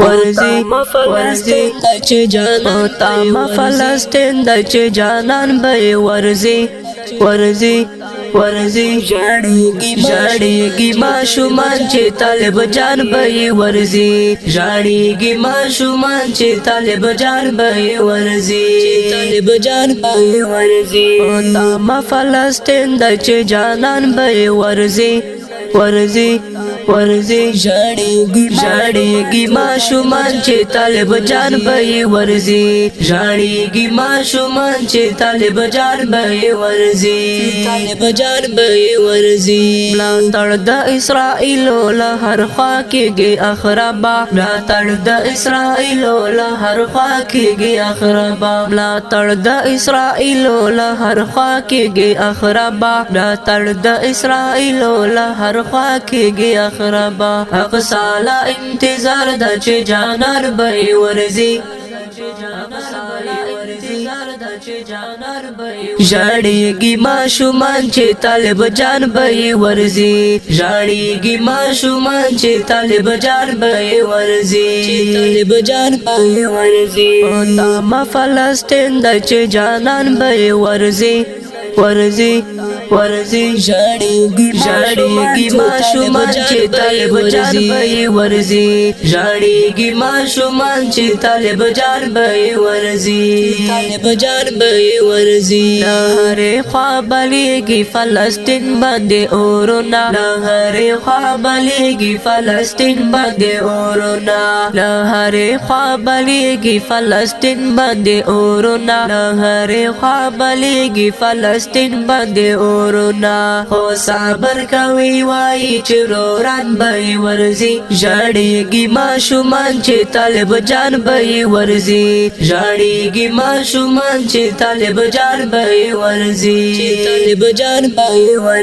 ورزي ورزي دچ جانان تام فلسطین دچ جانان به ورزي ورزي ورزي جاړيږي ماشومان چې طالب جان به ورزي جاړيږي ماشومان چې طالب جان به ورزي طالب جان به ورزي تام فلسطین دچ جانان به ورزي ورزي ورزي جاړيږي ماشومان چې طالب جان به ورزي جاړيږي ماشومان چې طالب جان به ورزي طالب جان به ورزي ملاتړ د اسرائیل له هر خوا کېږي اخرابا ملاتړ د اسرائیل له هر خوا کېږي اخرابا ملاتړ د اسرائیل له هر خوا کېږي اخرابا ملاتړ د اسرائیل له هر خوا کېږي اخرابا حق سالا انتظار د چې جانان به ورزي جاړيږي ماشومان چې طالب جان به ورزي جاړيږي ماشومان چې طالب جان به ورزي طالب جان به ورزي تام فلسطین د چې جانان به ورزي ورزي ورزي جاړيږي ماشومان چې طالب جان به ورزي جاړيږي ماشومان چې طالب جان به ورزي طالب جان به ورزي هر خوا بلېږي فلسطین باندې اورونه هر خوا بلېږي فلسطین باندې اورونه هر خوا بلېږي فلسطین باندې اورونه هر خوا بلېږي فلسطین باندې اورونه خو صبر کوي وای چې روران به ورزي جاړيږي ماشومان چې طالب جان به ورزي جاړيږي ماشومان چې طالب جان به ورزي طالب جان به ورزي